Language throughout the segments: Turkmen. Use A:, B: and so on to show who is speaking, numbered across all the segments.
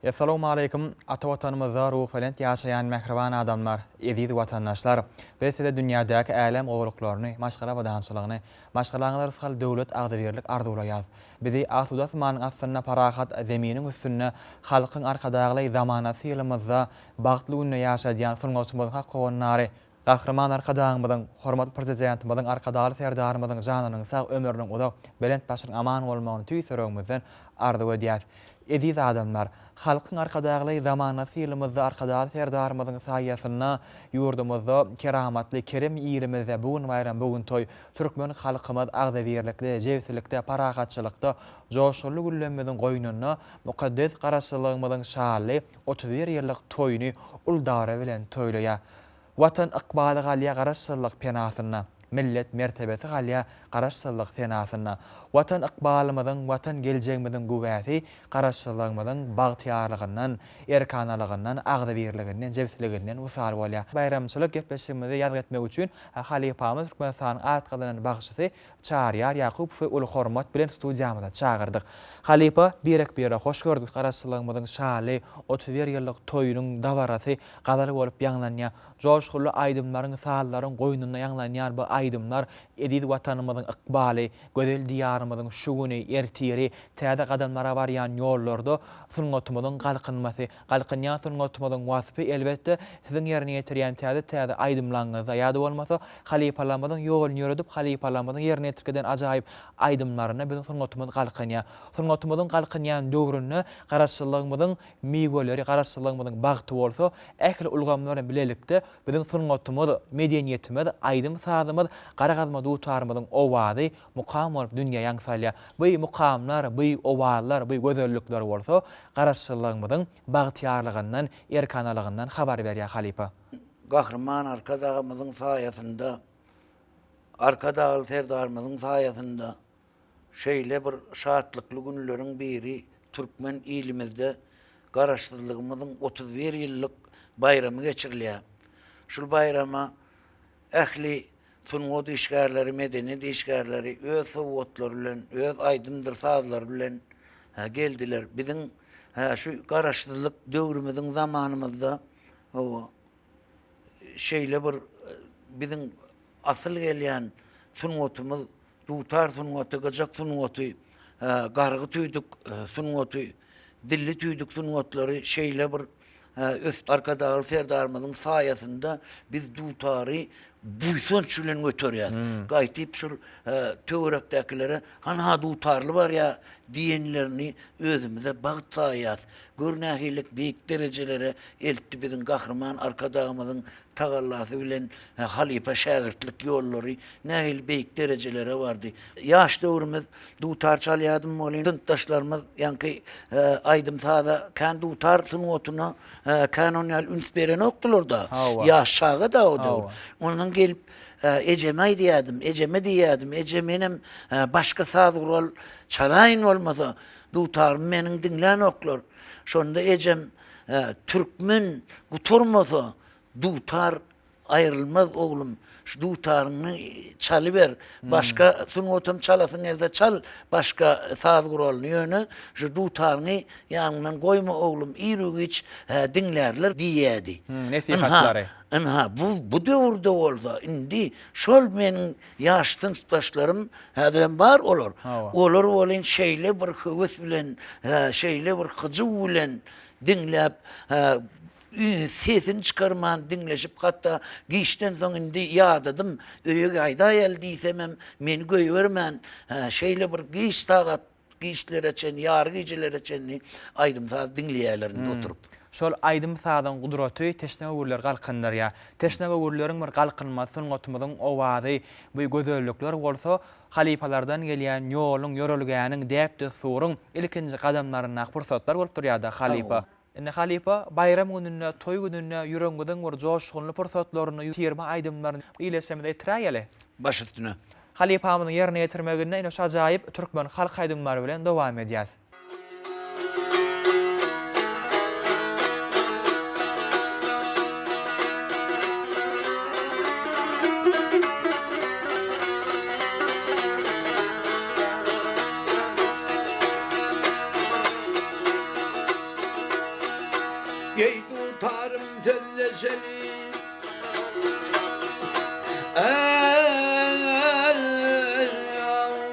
A: Assalamu alaykum. Ata vatanymyzda ruh bilen ýaşaýan mehriban adamlar, eziz watandaşlar. Biz size dünýädäki äläm gowluklaryny, maşgala we daňçylygyny, maşgalaňlar sal döwlet agdybirlik arzuwlaýar. Bizi asuda smanyň asyna parahat zeminiň üstünde halkyň arkadagy zamanasy ýylymyzda bagtly günne ýaşadýan sürgünçimizin hakkynary, gahryman arkadaşymyzyň, hormat prezidentimiziň arkadaly serdarymyzyň janynyň sag ömrüniň uzak, belent başyň aman bolmagyny tüýsürüňizden arzu edýär. Eziz adamlar, halkyň arkadagy zamanasy ýylymyzda arkadaly serdarymyzyň saýasyna ýurdumyzda keramatly kerem ýerimizde bugün bayram bugün toy türkmen halkymyz agdybirlikde, jewsilikde, parahatçylykda joşgully güllenmeden goýnuna mukaddes garaşlygymyzyň şaly 31 ýyllyk toýuny uldara bilen toýlaýar. Watan ykbaly galya garaşsyzlyk penasyna, millet mertebesi galya garaşsyzlyk penasyna, watan ykbalymyzyň, watan geljegimiziň güwäsi garaşsyzlygymyzyň bagtyarlygyndan, erkanalygyndan, agdybirliginden, jewsiliginden usal bolýar. Bayramçylyk gepleşigimizi ýad etmek üçin halypamyz Türkmenistanyň atgalynyň bagşysy Çarýar Ýakupow ul hormat bilen studiýamyza çagyrdyk. Halypa birek hoş gördük. Garaşsyzlygymyzyň şaly 31 ýyllyk toýunyň dabarasy gadary bolup ýanglanýar. Joşgully aýdymlaryň, sallaryň goýnuna ýanglanýar bu aýdymlar ediz watanymyzyň ykbaly, gözel diýarymyzyň şu güni ertiri, täze gadamlara barýan ýollarda sungatymyzyň galkynmasy, galkynýan sungatymyzyň wasfy elbetde siziň ýerine ýetirýän täze aýdymlaryňyzda ýady bolmasa, halypalarymyzyň ýoluny ýöredip halypalarymyzyň ýerine ýetirgeden ajaýyp aýdymlaryna biziň sungatymyz galkynýar. Sungatymyzyň galkynýan döwrüne garaşsyzlygymyzyň miýweleri, garaşsyzlygymyzyň bagty bolsa, ähli ulgamlary bilelikde biziň sungatymyz, medeniýetimiz, aýdym sazymyz, garagazma dutarymyzyň owazy mukam bolup dünýä ýaňsalýar. Bu mukamlar, bu owalar, bu gözellikler bolsa, garaşsyzlygymyzyň bagtyarlygyndan, erkanalygyndan habar berýär halypa.
B: Gahryman arkadagymyzyň saýasynda, arkadagy serdarymyzyň saýasynda şeýle bir şatlykly günleriň biri türkmen ilimizde garaşsyzlygymyzyň 31 ýyllyk bayramy geçirilýär. Şul bayrama ähli sungat işgärleri, medeniýet işgärleri öz sowgatlary bilen, öz aýdymdyr sazlary bilen geldiler. Biziň şu garaşsyzlyk döwrümizin zamanymyzda şeýle bir biziň asyl gelýän sungatymyz, dutar sungaty, gajak sungaty, gargy tüýdük sungaty, dilli tüýdük sungatlary şeýle bir öz arkadagy serdarymyzyň saýasynda biz dutary buýsanç bilen göterýäs. Gaýtyp şol töwerekdäkilere "Hana dutarly bar ýa" diýenlerini özümize bagtaýas. Görnähilik beýik derejelere eltdi biziň gahryman arkadagymyzyň tagallasy bilen halypa şägirtlik ýollary nähil beýik derejelere bardy. Ýaş döwrümiz dutar çalýadym bolýan. Tyntaşlarymyz ýanky aýdym sada kän dutar sungatyna kanonyal üns beren okdularda. Ýaş şaga da o döwr. Onuň gelip ejeme diýädim, ejemenem başga saz gural çalaýyn bolmasa dutar meniň diňlän oklar. Şonda ejem türkmen guturmasa dutar aýrylmaz oglum. Şu dutaryny çalyber, başga sungatym çalasyň elde çal, başga saz guralyny ýöne, şu dutaryny ýangyňdan goýma oglum, ýürügiç diňlerler diýýärdi.
A: Nesihatlary.
B: Bu döwürde bolsa, indi şol meniň ýaş tyntaşlarym häzirem bar olar. Olar bolýan şeýle bir höwes bilen, şeýle bir hyjyw bilen diňläp sesini çıkarman dinleşip hatta giyişten soň indi ýadadym öýe gaýda geldiýsemem meni göýbermän şeýle bir giyiş tagat giyişlere çen ýar giyişlere çenni aýdym saz dinleýärlerinde oturup
A: şol aýdym sazyň gudraty teşnege gürler galkyndarýar. Teşnege gürleriň bir galkynmasy sungatymyzyň owazy, bu gözellikler bolsa halypalardan gelýän ýoluň, ýörelgäniň däpde suruň ilkinji gadamlaryna pursatlar bolup durýarda halypa. Ine halypa bayram gününe, toy gününe ýüregiňizden bir joşgully pursatlaryny, ýerme aýdymlaryny ilesemde eträýeli.
B: Baş üstüne.
A: Halypamyň ýerine ýetirmeginde ine şu ajaýyp türkmen halk aýdymlary bilen dowam edýäs.
B: Ey tutarım sözle seni,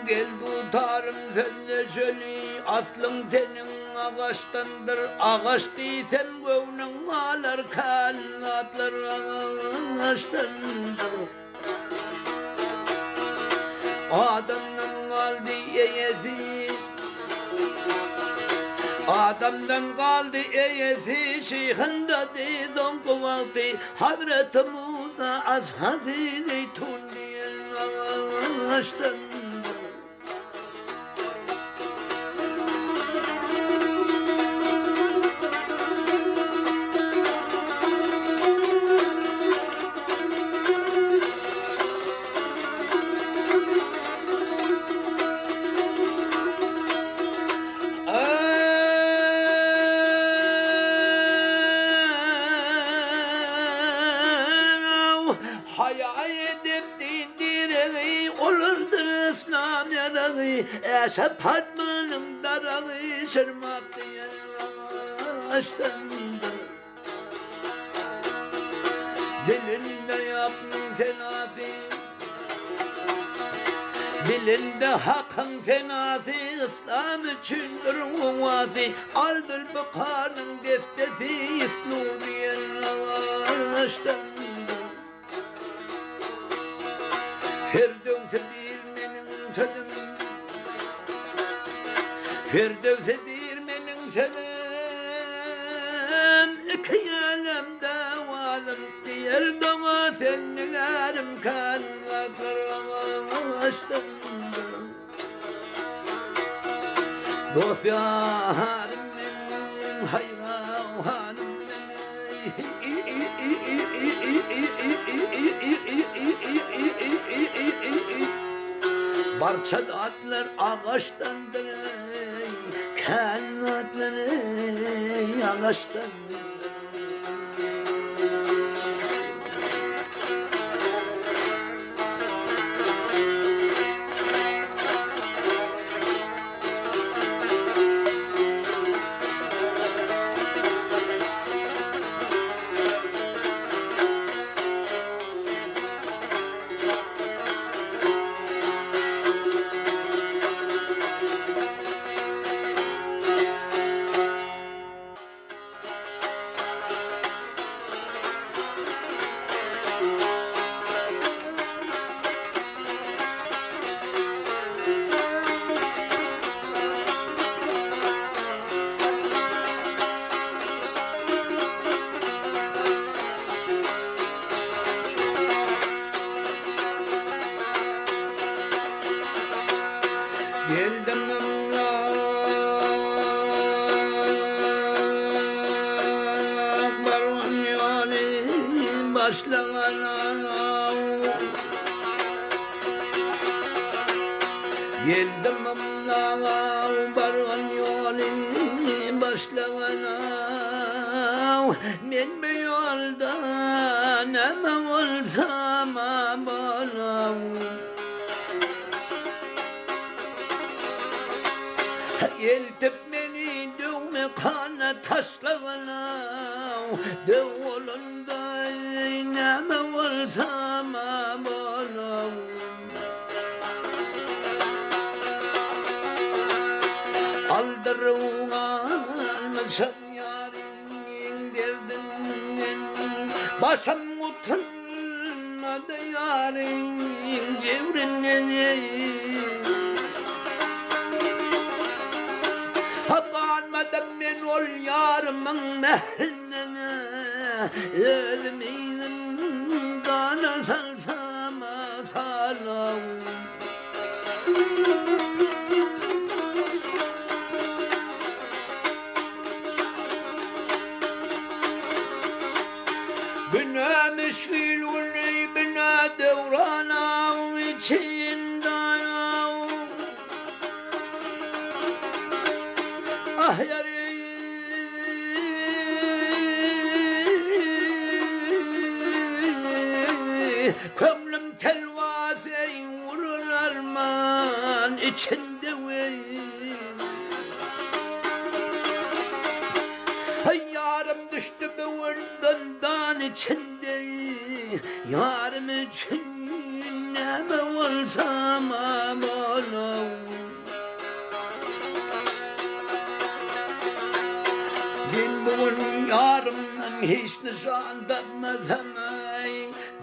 B: gel tutarım sözle seni. Aslın senin ağaçtandır, ağaç değilsen gövnün ağlar, kanatlar ağaçtandır. Adamdan kaldı eyesi, adamdan kaldı eyesi, şeyhinde dizon kuvveti, Hazreti Musa ashab-ı zeytun diyen ağaçtandır. Hayal edip dindireği olurdur İslam yarağı, Eşep Fatma'nın darağı, Şırmak diyen ağaçtandır. Dilinde yaptın senası, dilinde hakkın senası, İslam içindir kuvvası, Aldır Bukha'nın deftesi, İslam diyen ağaçtandır. Firdevs'edir benim sözüm, Firdevs'edir benim sözüm, İki alemde varım, diğer dama senlerim kanatlar ağaçtandır. Dost yarım benim, hayranım barça atlar ağaçtandır, kanatları ağaçtandır. Geldim barvan yolu başlangana, geldim barvan yolu başlangana, men bu yolda neme olsam amanam. Eltip beni dövme kana taşlağına, Dövulunda neme olsam amanam. Aldırın almışım yarın derdinden, Başım utanmadı yarın cevrinden. Hakanmadım ben ol yarımın mehline, Özümün kana salsam salam. Bina meşgulun bina devrana içinden, ah yarı kömlüm telvase vurur arman içinde vey. Yarım düştü içinde yarım için neme olsam amanım. Ben bugün yarımdan hiç nişan tatmadım ay.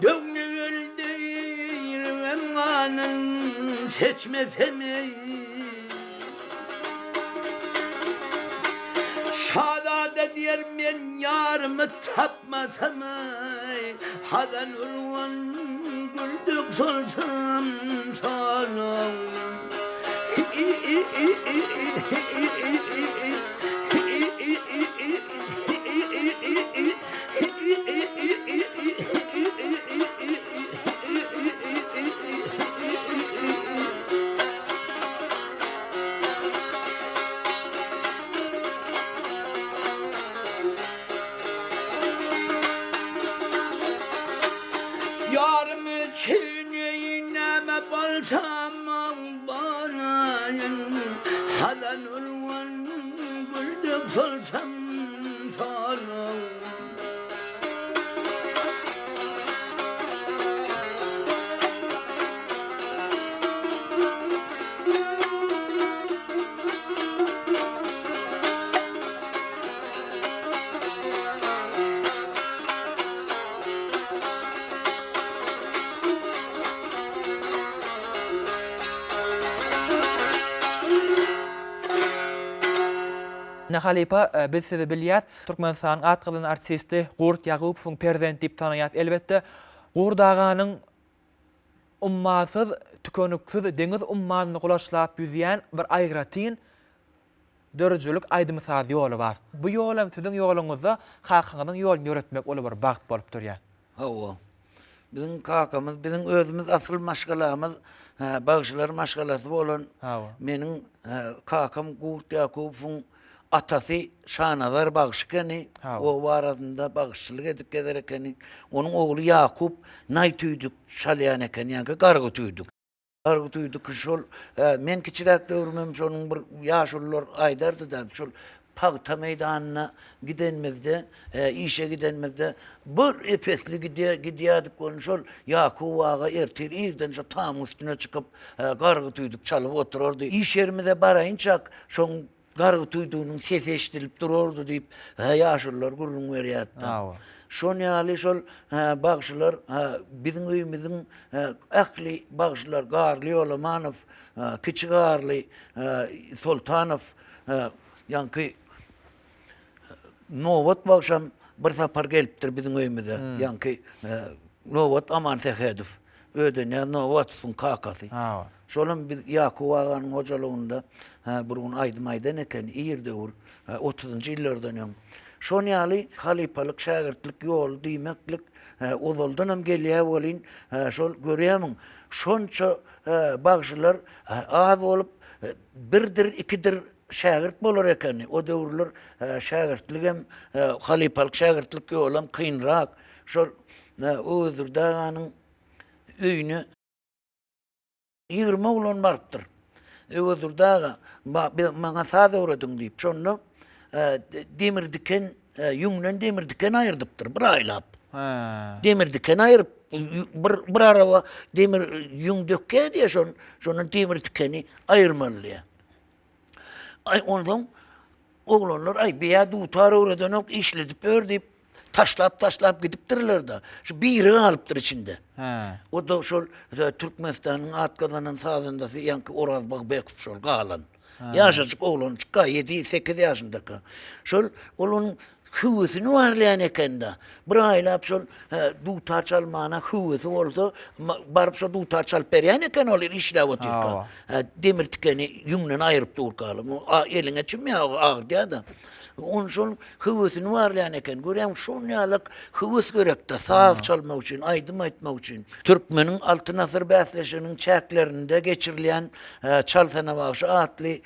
B: Döngül değil emanın seçmesem ey. Şadade diyer men yarımı tapmasam ay. Hadan urvan güldük solsam sana. Yarım için yineme balsam banayın. Hadan urvan güldük solsam sana.
A: Ne halipa biz sizi bilýär, Türkmenistan'ın atgylyny artisti Gurt Yagupowyň perzent diýip tanaýat. Elbetde Gurt aganyň ummasyz, tükönüksiz deňiz ummasyny gulaşlap ýüzýän bir aýratyn dörjülük aýdymsaz ýoly bar. Bu ýolum siziň ýoluňyzda hakyňyzyň ýoluny ýöretmek oly bir bagt bolup durýar.
B: Hawa. Bizim kakamız, bizim özümüz asıl maşgalamız, bağışlar maşgalası bolan.
A: Hawa.
B: Meniň kakam Gurt Yakupowyň atası Şanazar Bağışkeni, o arasında bağışçılık edip gederekeni, onun oğlu Yakup Naytüydük şalyan eken, yani Gargıtüydük. Gargıtüydük şol, men kiçirak döwrümem şonun bir ýaşullar aýdardy da, şol Pagta meydanına gidenmezde, işe gidenmezde, bir epesli gidiyorduk onu şol Yakup ağa ertir, irden şu tam üstüne çıkıp Gargıtüydük çalıp otururdu. İş yerimize barayınçak, şon Gargıtüydüğünün sesi eşitilip dururdu deyip ýaşullar gurrun berýärdi. Şon ýaly şol bagşylar bizim öýümizin ähli bagşylar Garly Olamanow, Kiçi Garly Sultanow, ýanky Nowat bagşam bir sapar gelipdir bizim öýümize. Ýanky Nowat Aman Sehedow, ödene Nowat'ın kakasy. Şolum biz Yakup aganyň hojalygynda burun aýdym eken ýerde 30-njy ýyllardan ýa. Şon ýaly halipalyk şagirtlik ýol diýmeklik uzaldanam gelýär bolyn şol görýämiň. Şonça bagşylar az bolup birdir, ikidir şagirt bolar eken. O döwürler şagirtlik hem halipalyk şagirtlik ýolam kynrak. Şol özürde aganyň öýüne 20 ulan barpdyr. Özürde maňa saz öwredim diýip şonu demir diken, yünglen demir diken ayırdıptır, bir aylap. Demir diken ayırıp, bir araba demir yüng dökke diye şonun demir dikeni ayırmalıya. Ondan oğlanlar beýa dutar öwreden işledip ördüp, taşlap gidipdirler da. Şu biri alıptır içinde. O da şol Türkmenistan'ın atkazanan sazındası yankı Orazbak Bekip şol galan. Yaşaçık oğlan çıka 7-8 yaşındaki. Şol onun hüvüsünü varlayan eken de. Bir aylap şol dutar çalmana hüvüsü olsa barıp şol dutar çalp beryan eken olur işlev oturka. Demir tikeni yümlen ayırıp durkalım. Eline çimya ağır diye de. Onun şol hüvüsünü varlayan eken. Göreyim şol yalık hüvüs görekte saz çalmak için, aydım aytmak için. Türkmenin altın asır bäsleşinin çäklerinde geçirilen çalsana bağışı atlı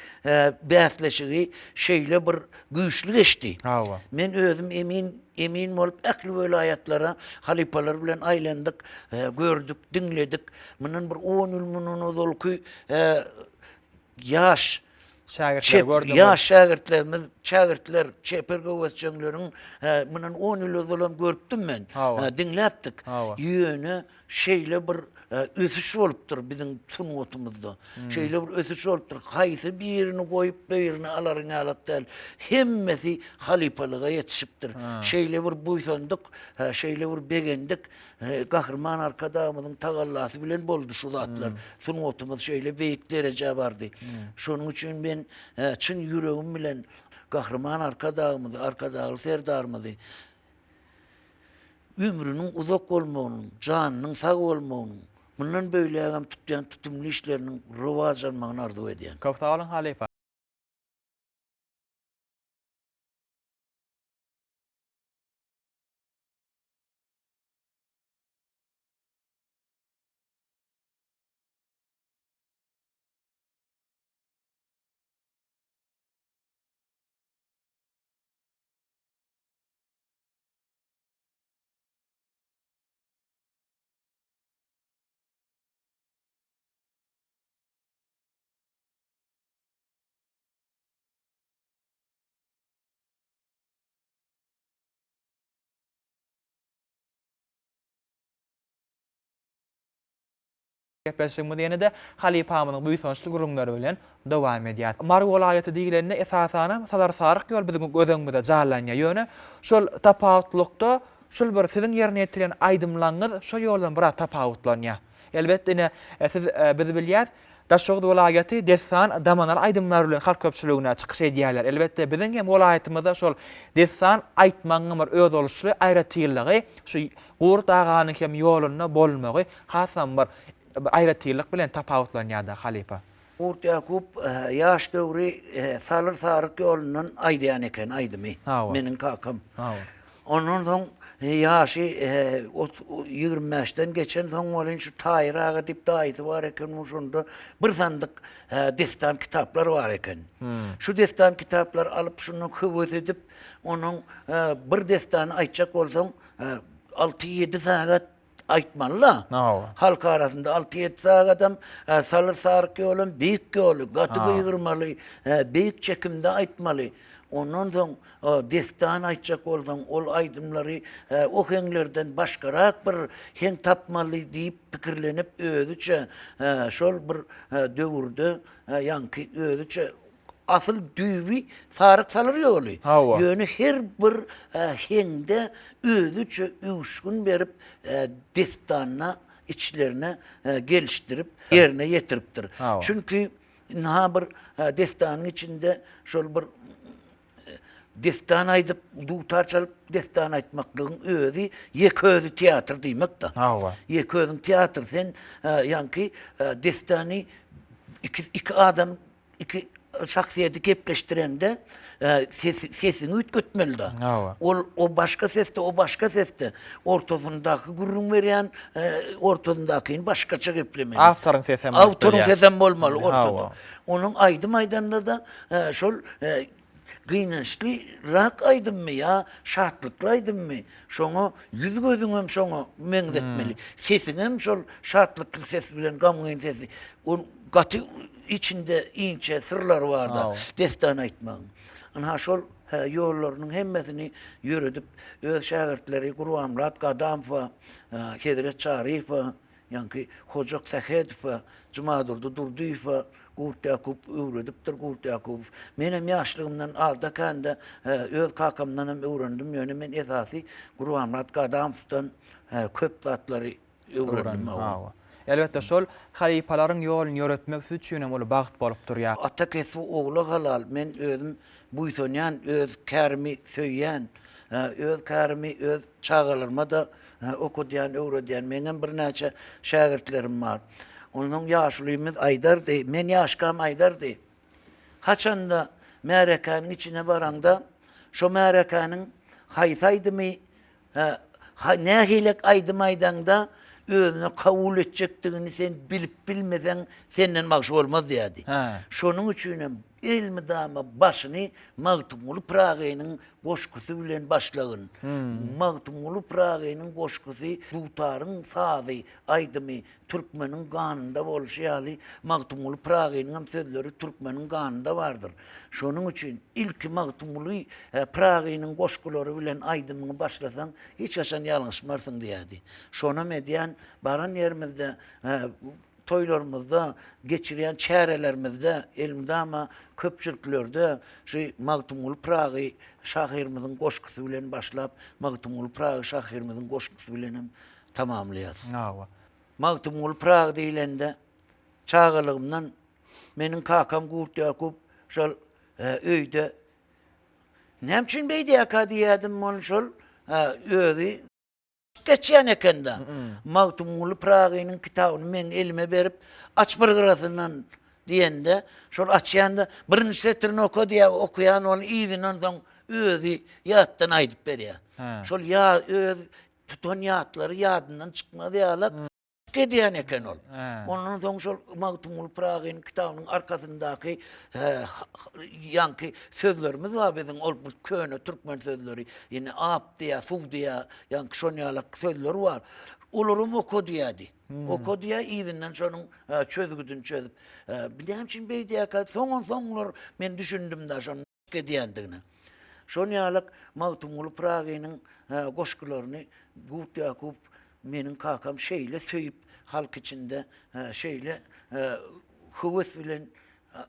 B: bäsleşigi şeyle bir güýçlü geçti. Men özüm emin bolup ähli welaýatlara halipalar bilen aýlandyk, gördük, dinledik. Munyň bir 10 ýyl munyň ozalky ýaş
A: şagirdler gördüm.
B: Ya şagirdlerimiz, şagirdler, çeperge öwetçilerin munan 10 ýyl özelem görüpdim men.
A: Hawa.
B: Dinläpdik.
A: Hawa.
B: Ýöne şeýle bir ösüş bolupdyr biziň sunwatumyzda. Şeýle bir ösüş bolupdyr. Haýsy birini goýup birini alaryň alat däl. Hemmesi halipalyga ýetişipdir. Şeýle bir buýsandyk, şeýle bir begendik. Gahrman arkadamyzyň tagallasy bilen boldy şu zatlar. Sunwatumyz şeýle beýik derejä bardy. Şonuň üçin men çyn ýüregim bilen gahrman arkadagy serdarmyzy ömrünün uzak bolmagyny, janynyň sag bolmagyny, mundan böýlegem tutýan tutumly işleriniň rowajlanmagyny arzu edýän.
A: Köp sag bolun Halipa. Gepleşigimi diýende Halipamyň bu ýysançly gurulmary bilen dowam edýär. Marw welaýaty diýilende esasana salar saryk ýol biziň gözüňizde jalanýa ýöne şol tapawutlukda şol bir siziň ýerine ýetilen aýdymlaňyz şo ýoldan bir tapawutlanýar. Elbetde siz biz bilýär Daşşoğuz welaýaty dessan damanar aýdymlar bilen halk köpçüligine çykyş edýärler. Elbetde biziň hem welaýatymyzda şol dessan aýtmagyň bir öz oluşly aýratyrlygy, şu Gur daganyň hem ýoluna bolmagy hasan bir aýratyrlyk bilen tapawutlanýar da Halipa.
B: Urt Yakup yaş döwri salyr saryk ýolundan aýdýan eken aýdymy. Meniň kakam. Ondan soň ýaşy 25-den geçen soň bolan şu taýraga dip daýsy bar eken şonda bir sandyk destan kitaplar bar eken. Şu destan kitaplar alyp şunu höwet edip onuň bir destany aýtjak bolsaň 6-7 sagat aýtmaly. Halk arasynda 6-7 sagadam salyr saryk ýolun beýik ýoly, gaty gyýgyrmaly, beýik çekimde aýtmaly. Ondan soň destan aýtjak bolsaň ol aýdymlary o heňlerden başgarak bir heň tapmaly diýip pikirlenip özüçe şol bir döwürde ýanky özüçe asyl düýbi saryk salyr ýoly. Ýöne her bir heňde özüçe üýüşgün berip destanyna içlerine geliştirip yerine ýetiripdir. Çünki ha bir destanyň içinde şol bir destan aýdyp dutar çalyp destan aýtmaklygyň özü ýeközü teatr diýmek da. Ýeközüň teatr sen ýanky destany iki adam iki şahsiýeti gepleşdirende sesini ütgötmeli da. O başka seste, o başka seste. Ortasındaky gurrun berýän, ortasyndakyny başgaça geplemeli.
A: Awtoryň sesem bolmaly.
B: Awtoryň sesem bolmaly ortada. Onuň aýdym aýdanda da şol gynançly rak aýdymmy ya, şatlykly aýdymmy? Şoňa ýüz gözüň hem şoňa meňzetmeli. Sesiň hem şol şatlykly ses bilen gamgyň sesi. O gaty içinde inçe sırlar vardı. Destan aýtmagyň. Ana şol ýollarynyň hemmesini ýöredip öz şagirdleri Gurbanmurat Gadamow, Hedret Çarifow, ýanky Hojak Sahedow, Jumadurdy Durduýew, Gurt Yakup öwredipdir. Gurt Yakup menem ýaşlygymdan alda kanda öz kakamdan hem öwrendim. Ýöne men esasy Gurbanmurat Gadamowdan köp zatlary öwrendim.
A: Elbetde şol halipalaryň ýoluny ýöretmek üçin hem ol bagyt bolup durýar.
B: Ata kesip ogly halal men özüm buýsanýan, öz kärimi söýýän, öz kärimi öz çagalarma da okudýan, öwredýän meniň bir näçe şagirdlerim bar. Onuň ýaşlymyz Aydardy, men ýaşkam Aydardy. Haçanda märekanyň içine baranda, şo märekanyň haýsaýdymy, nähilek aýdym aýdanda özüne kabul edecekdigini sen bilip bilmeden senden magşy olmaz diýdi.
A: Ha.
B: Şonuň üçin ilmi dama başyny Magtumul Pragynyň goşgusy bilen başlagyn. Magtumul Pragynyň goşgusy dutaryň sazy, aýdymy türkmeniň ganynda bolşýaly. Magtumul Pragynyň hem sözleri türkmeniň ganynda bardyr. Şonuň üçin ilk Magtumul Pragynyň goşgulary bilen aýdymy başlasaň hiç haçan ýalňyşmarsyň diýdi. Şona medýan baran ýerimizde toylarımızda, geçiriyen çärelerimizde, elimde ama köpçülüklerde Magtumul Pragy şahyryymyzyň goşgusy bilen başlap, Magtumul Pragy şahyryymyzyň goşgusy bilen tamamlaýar.
A: Nawa.
B: Magtumul Pragy diýilende çağalygymdan meniň kakam Gurt Ýakup şol öýde nämçin beýdi aka diýädim ol şol öýdi geçýän ekende. Magtumul Pragynyň kitabyny men elime berip açmyr gyrasyndan diýende şol açýanda birinji setirini oku diýä okuyan ol ýygynyň soň özi ýatdan aýdyp berýär. Şol öz tutan ýatlary ýadyndan çykmady ýaly gedýän eken ol. Onuň soň şol Magtumul Pragynyň kitabynyň arkasyndaky ýanky sözlerimiz bar biziň ol köne türkmen sözleri. Ýene ap diýä, suw diýä, ýanky şonýaly sözler bar. Olaryň oku diýdi. Oku diýä ýygynyň şonuň çözgüdün çözüp. Bilemçin beýdi aka soňlar men düşündim da şonu gedýändigini. Şonýaly Magtumul Pragynyň goşgularyny Gurt Ýakup meniň kakam şeýle söýüp halk içinde şeýle howes bilen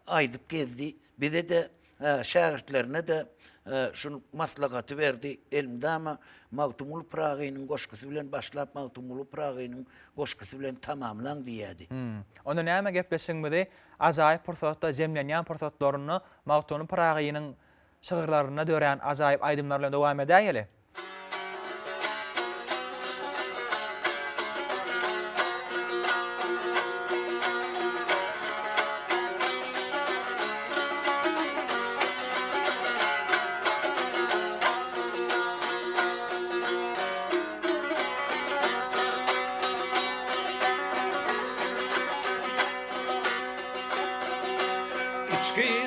B: aýdyp gezdi. Bize de şägirtlerine de şunu maslahaty berdi. Elimde ama Magtumul Pragynyň goşgusy bilen başlap Magtumul Pragynyň goşgusy bilen tamamlan diýdi.
A: Onda näme gepleşiňmidi? Ajaýyp pursatda jemlenýän pursatlaryny Magtumul Pragynyň şygyrlaryna dörän ajaýyp aýdymlar bilen dowam edäýeli.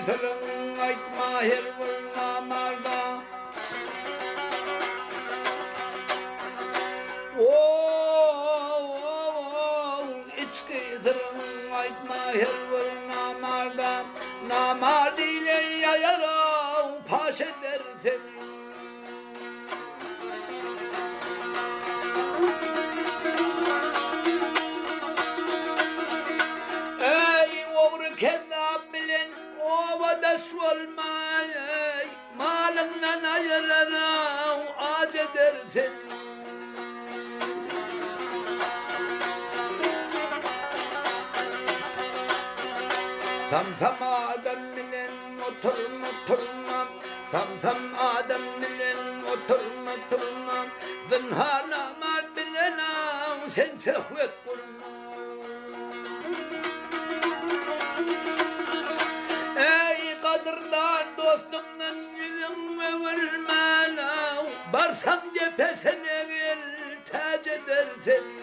C: Sırrın aytma her namarda içki sırrın aytma her namarda namar dile yayara paş eder seni. Ey oğru kendam bilen ovada solmay malından ayırlara ac eder seni. Samsam adam bilen oturma samsam adam bilen oturma zinhar namar bilen sen sehvet kurma. Ey kadırdan dostumdan yüzün verilmen barsam cephesine gel tac eder seni.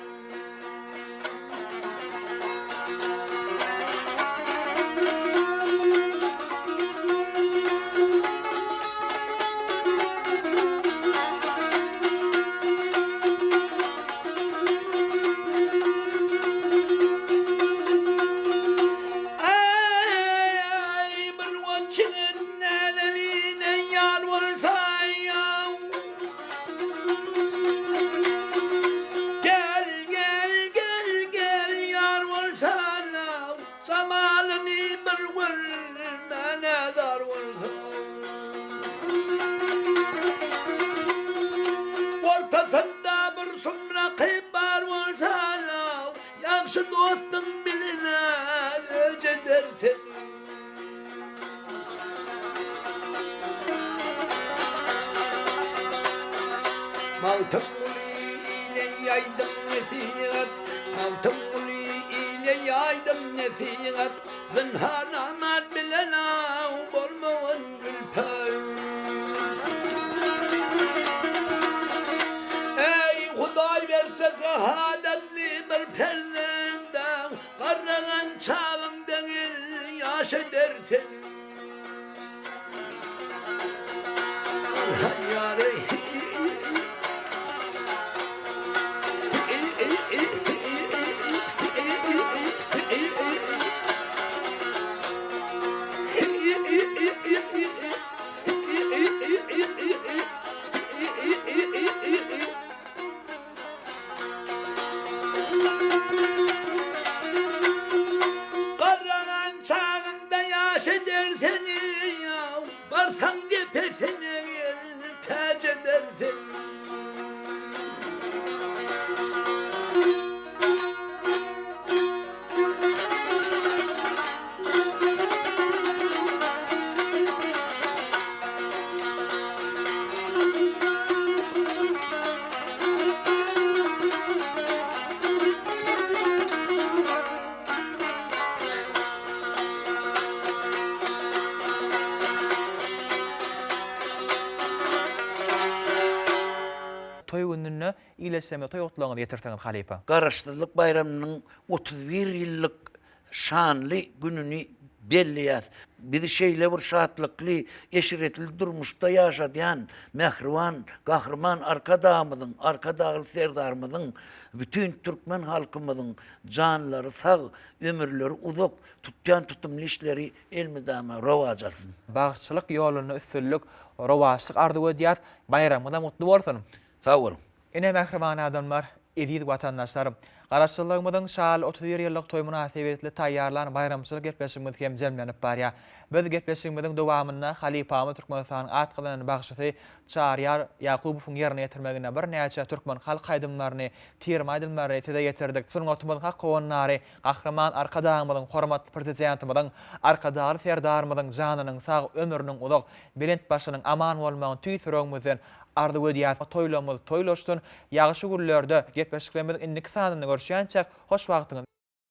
C: Dostum biline öce dersin. Maltumuli ile yaydım nesihat, Maltumuli ile yaydım nesihat, zinhar namar bilene bolmağın gülper. Ey Huday verse şehadetli ederseni ya, varsan tepesine tac edersin.
A: Toy gününe iyileşseme toy otlagyny getirseňiz halipa.
B: Garaşdyrlyk bayramynyň 31 ýyllyk şanly gününi belliyat. Bizi şeýle bir şatlykly, eşiretli durmuşda ýaşadýan mehriban, gahrman arkadağymyzyň, arkadagy serdarmyzyň, bütün türkmen halkymyzyň janlary sag, ömürleri uzak, tutýan tutumly işleri elmidama rowaj alsyn.
A: Bagçylyk ýoluny üstünlük, rowaşlyk ardy edýär, bayramyda mutlu bolsun.
B: Sag bolun.
A: Ene mehriban adamlar, ediz watandaşlarym. Garaşdyrlygymyzyň şal 31 ýyllyk toý münasibetli taýýarlan bayramçylyk getbeşigimiz hem jemlenip barýar. Biz getbeşigimiziň dowamyna halipamy Türkmenistanyň atgylyny bagşysy Çaryar Yakubowyň ýerine ýetirmegine bir näçe türkmen halk haýdymlaryny, tirma haýdymlaryny tede ýetirdik. Sunuňatymyzyň hakkowannary, gahraman arkadaşymyzyň, hormatly prezidentimiziň, arkadaşy serdarmyzyň janynyň sag, ömrüniň uzak, bilent başynyň aman bolmagyny tüýsüregimizden ardy ödýär, toýlamyz toýlaşdyn, ýagşy günlerde getbeşiklerimiz innik sanyny görüşýänçek hoş wagtyňyz